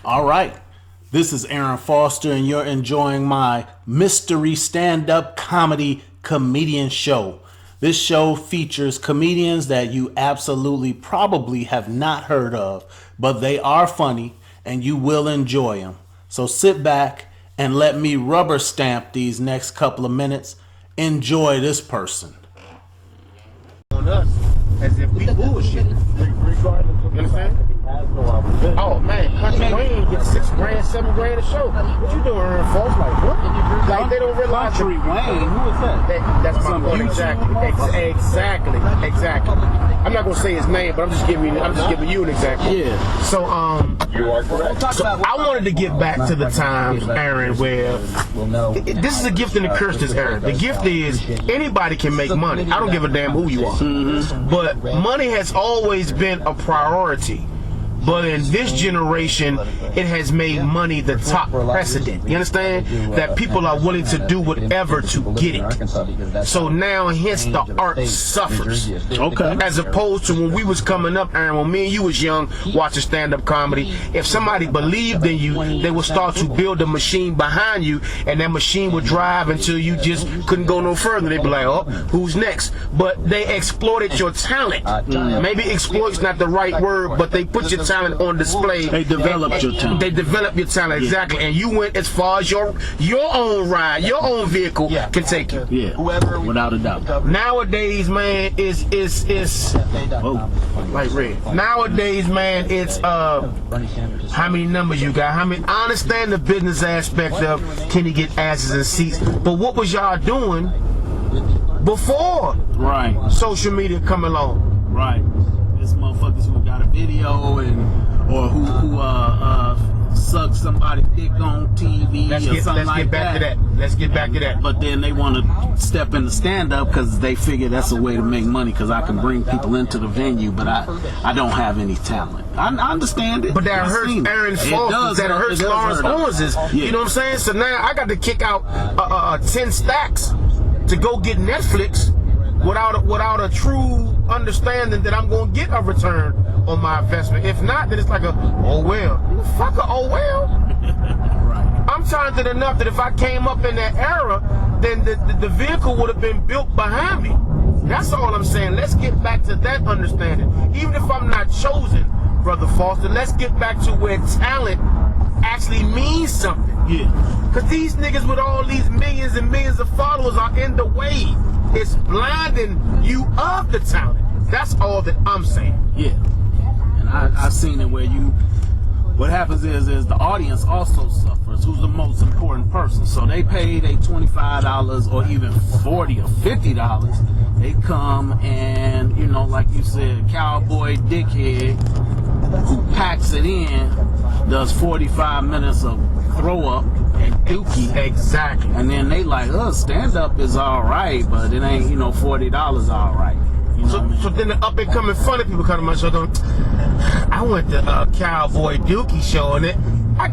All right. This is Aaron Foster, and you're enjoying my mystery stand-up comedy comedian show. This show features comedians that you absolutely probably have not heard of, but they are funny and you will enjoy them. So sit back and let me rubber stamp these next couple of minutes. Enjoy this person. On us as if we bullshit. You understand? Oh man, Country Wayne gets $6,000, $7,000 a show. What you doing, Aaron Foster? Like what? Like they don't realize. Country Wayne, who is that? That's my point. Exactly. I'm not gonna say his name, but I'm just giving you an example. Yeah. So You are correct. So I wanted to get back to the times, Aaron, where this is a gift and a curse. This, Aaron. The gift is anybody can make money. I don't give a damn who you are. But money has always been a priority. But in this generation, it has made money the top precedent. You understand? That people are willing to do whatever to get it. So now, hence, the art suffers. Okay. As opposed to when we was coming up, Aaron, when me and you was young, watching stand-up comedy, if somebody believed in you, they would start to build a machine behind you, and that machine would drive until you just couldn't go no further. They'd be like, oh, who's next? But they exploited your talent. Maybe exploit's not the right word, but they put your talent on display. They developed your talent. They developed your talent, exactly. And you went as far as your own ride, your own vehicle can take you. Yeah, without a doubt. Nowadays, man, it's like red. Nowadays, man, it's how many numbers you got? How many? I understand the business aspect of can you get asses and seats, but what was y'all doing before social media come along? Right. This motherfuckers who got a video or who suck somebody's dick on TV or something like that. Let's get back to that. But then they want to step into stand-up because they figure that's a way to make money because I can bring people into the venue, but I don't have any talent. I understand it. But that hurts Aaron Foster. That hurts Lawrence Owens. Yeah. You know what I'm saying? So now I got to kick out 10 stacks to go get Netflix without a true understanding that I'm going to get a return on my investment. If not, then it's like oh well. Fuck a oh well. Right. I'm talented enough that if I came up in that era, then the vehicle would have been built behind me. That's all I'm saying. Let's get back to that understanding. Even if I'm not chosen, Brother Foster, let's get back to where talent actually means something. Yeah. Because these niggas with all these millions and millions of followers are in the way. It's blinding you of the talent. That's all that I'm saying. Yeah. And I've seen it where what happens is the audience also suffers. Who's the most important person? So they pay they $25 or even $40 or $50. They come and, like you said, cowboy dickhead who packs it in, does 45 minutes of throw up and dookie. Exactly. And then they like, stand up is all right, but it ain't, $40 all right. So then the up and coming funny people come to my show going, I went to Cowboy Dookie show and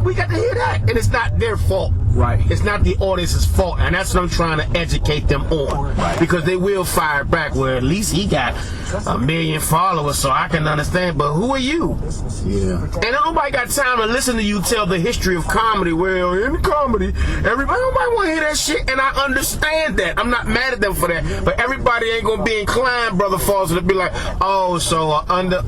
we got to hear that. And it's not their fault. Right. It's not the audience's fault. And that's what I'm trying to educate them on. Right. Because they will fire back where at least he got 1 million followers so I can understand. But who are you? Yeah. And nobody got time to listen to you tell the history of comedy. Well, in comedy, nobody want to hear that shit. And I understand that. I'm not mad at them for that. But everybody ain't going to be inclined, Brother Foster, to be like, oh, so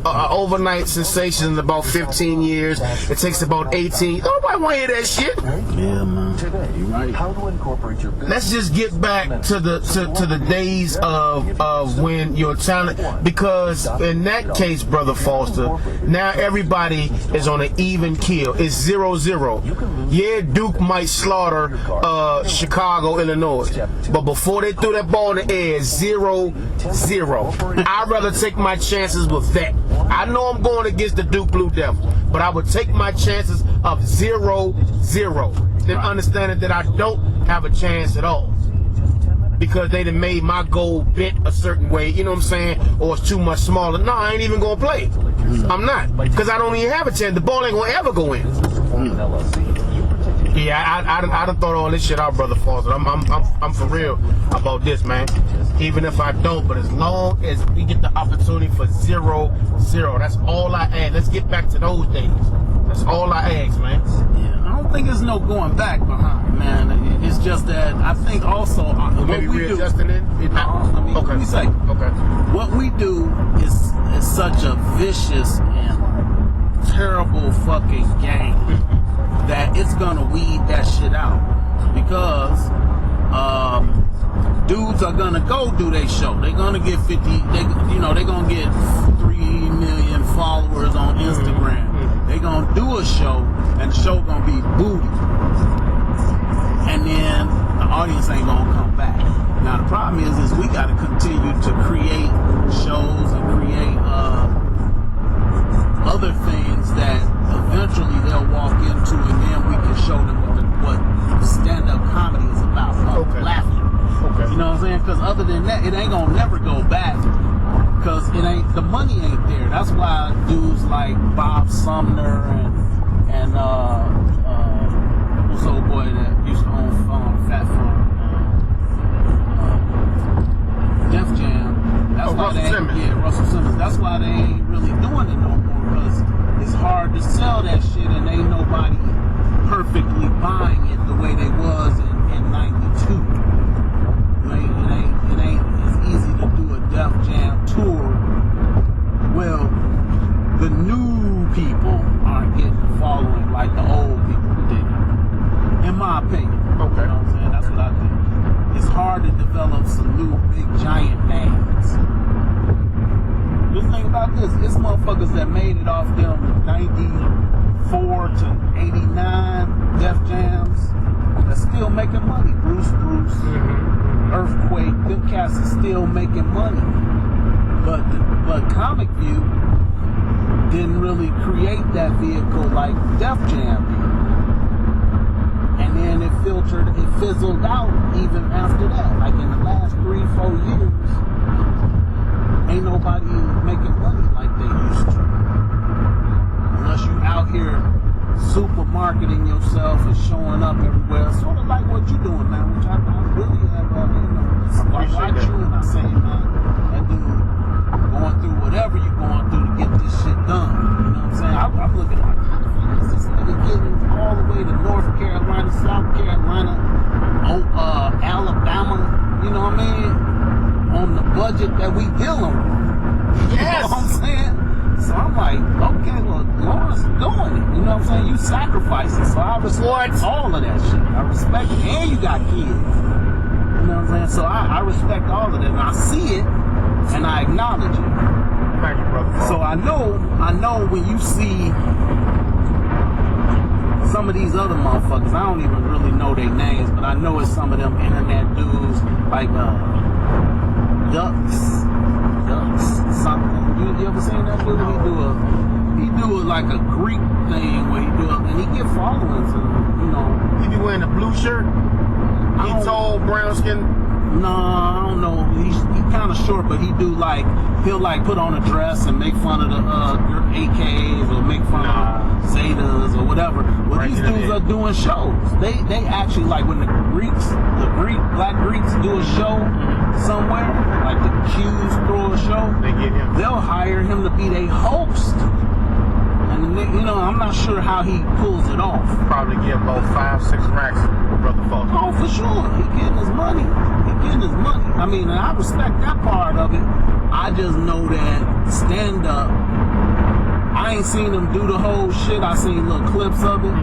overnight sensation in about 15 years. It takes about 18. Nobody want to hear that shit. Yeah, man. You're right. How to incorporate your business. Let's just get back to the days of when your talent, because in that case, Brother Foster, now everybody is on an even keel. It's 0-0. Yeah, Duke might slaughter Chicago, Illinois, but before they threw that ball in the air, 0-0. I'd rather take my chances with that. I know I'm going against the Duke Blue Devils, but I would take my chances of 0-0. Then understanding that I don't have a chance at all because they done made my goal bent a certain way, you know what I'm saying, or it's too much smaller. No, I ain't even gonna play. I'm not, because I don't even have a chance. The ball ain't gonna ever go in. Yeah, I done thought all this shit out, Brother Foster. I'm for real about this, man. Even if I don't, but as long as we get the opportunity for 0-0, that's all I add. Let's get back to those days. That's all I ask, man. Yeah, I don't think there's no going back behind, man. It's just that I think also what Maybe we do. readjusting it? I mean, Okay. let me say, Okay. what we do is such a vicious and terrible fucking game that it's gonna weed that shit out because dudes are gonna go do their show. They're gonna get 50. They're gonna get 3 million followers on Instagram. They're gonna do a show, and the show gonna be booty, and then the audience ain't gonna come back. Now the problem is we got to continue to create shows and create other things that eventually they'll walk into, and then we can show them what stand-up comedy is about. Okay. Laughing. Okay. You know what I'm saying? Because other than that, it ain't gonna never go back. Because the money ain't there. That's why dudes like Bob Sumner and what's the old boy that used to own Fat Farm, Def Jam. That's why Russell Simmons. Yeah, Russell Simmons. That's why they ain't really doing it no more. Because it's hard to sell that shit, and ain't nobody perfectly buying it the way they was in '92. It ain't as easy to do a Def Jam tour. Well, the new people aren't getting the following like the old people did, in my opinion. Okay. You know what I'm saying? That's what I think. It's hard to develop some new big giant names. Just think about this. It's motherfuckers that made it off them 94 to 89 Def Jams that's still making money. Bruce, Earthquake, them cats are still making money. But Comic View didn't really create that vehicle like Def Jam did. And then it fizzled out even after that. Like in the last 3-4 years, ain't nobody making money like they used to. Unless you out here supermarketing yourself and showing up everywhere, sort of like what you doing, man. Which I really have, I watch you and I say, man, that dude going through whatever you're going through to get this shit done. You know what I'm saying? I'm looking like, how the fuck is this nigga getting all the way to North Carolina, South Carolina, Alabama? You know what I mean? On the budget that we dealing with. Yes. You know what I'm saying? So I'm like, okay, well, Lawrence doing it. You know what I'm saying? You sacrificing. So I respect all of that shit. I respect it. And you got kids. You know what I'm saying? So I respect all of that. And I see it, and I acknowledge it. Thank you, brother. So I know when you see some of these other motherfuckers, I don't even really know their names, but I know it's some of them internet dudes, like Ducks, something. You ever seen that dude? He do like a Greek thing where and he get followings, and you know. He be wearing a blue shirt. He tall, brown skin. No, I don't know. He kind of short, but he'll like put on a dress and make fun of the AKs or make fun of Zetas or whatever. Well, these dudes are doing shows. They actually, like when the black Greeks do a show somewhere, like the Qs throw a show, they'll hire him to be their host. And I'm not sure how he pulls it off. Probably get about 5-6 racks, brother Foster. Oh, for sure. He getting his money. I mean, and I respect that part of it. I just know that stand up, I ain't seen him do the whole shit. I seen little clips of it.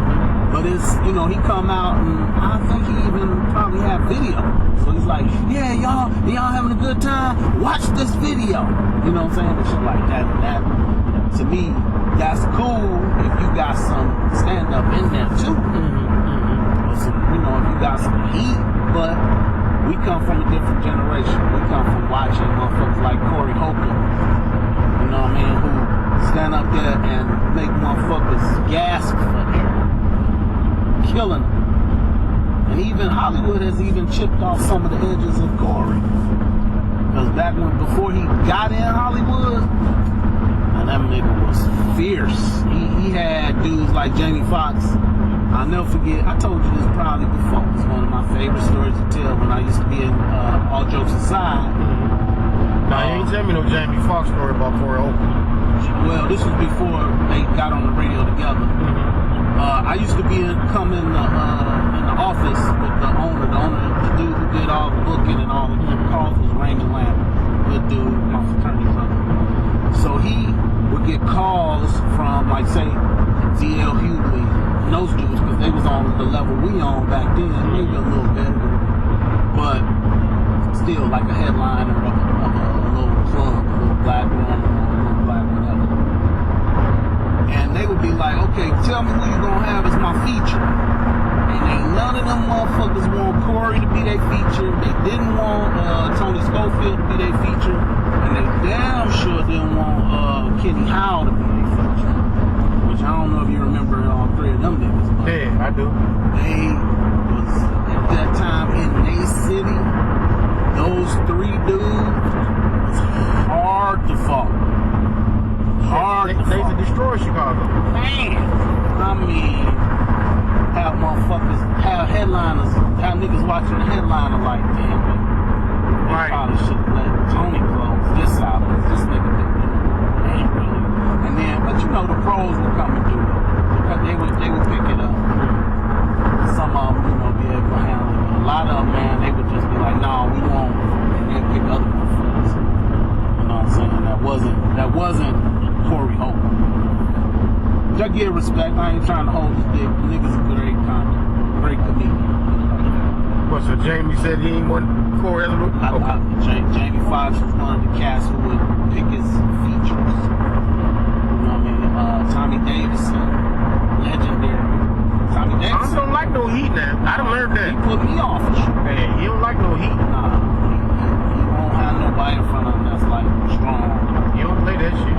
But it's, he come out and I think he even probably have video. So he's like, yeah, y'all having a good time? Watch this video. You know what I'm saying? And shit like that. And that, to me, that's cool if you got some stand up in there too. Or some, if you got some heat, but we come from a different generation. We come from watching motherfuckers like Corey Holcomb, you know what I mean, who stand up there and make motherfuckers gasp for air, killing them. And even Hollywood has even chipped off some of the edges of Corey. Because before he got in Hollywood, and that nigga was fierce. He had dudes like Jamie Foxx. I'll never forget, I told you this probably before. It's one of my favorite stories to tell when I used to be in All Jokes Aside. Now, you ain't tell me no Jamie Foxx story about Corey Holcomb. Well, this was before they got on the radio together. I used to come in the office with the dude who did all the booking and all the calls was Raymond Lambert, good dude, my fraternity brother. So he would get calls from, like, say, D.L. Hughley and those dudes, because they was on the level we on back then, maybe a little better, but still like a headliner of a little club, a little black room, or a little black whatever. And they would be like, okay, tell me who you gonna have as my feature. And ain't none of them motherfuckers want Corey to be their feature. They didn't want Tony Schofield to be their feature. And they damn sure didn't want Kenny Howe to be their feature. Which I don't know if you remember all three of them niggas. But Yeah, I do. they was, at that time in their city, those three dudes was hard to fuck. They used to destroy Chicago. Man, I mean, have headliners, have niggas watching the headliner like, damn, they Right. probably should have let Tony close this out, because this nigga ain't really. And then, but you know, the pros would come and do it. Because they would pick it up. Some of them, you know, be able to handle it. But a lot of them, man, they would just be like, no, we won't. And then pick other motherfuckers. You know what I'm saying? That wasn't Corey Hope. Which I give respect. I ain't trying to hold his dick. The nigga's a great comedian. What, so Jamie said he ain't want Corey as a Jamie Foxx was one of the cats who would pick his features. You know what I mean? Tommy Davidson, legendary. Tommy I Davidson. don't like no heat now. I done learned that. He put me off of shit. Man, he don't like no heat. Nah, he won't have nobody in front of him that's like strong. You don't play that shit.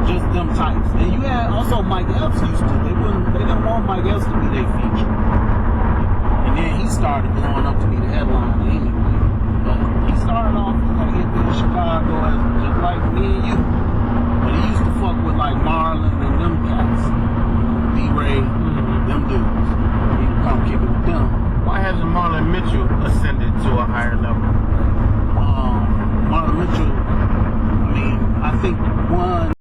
Just them types. And you had also Mike Epps used to. They didn't want Mike Epps to be their feature. And then he started blowing up to be the headliner anyway. But he started off like he'd been in Chicago as just like me and you. But he used to fuck with like Marlon and them cats. D-Ray, them dudes. He'd come kick it with them. Why hasn't Marlon Mitchell ascended to a higher level? Marlon Mitchell, I mean, I think one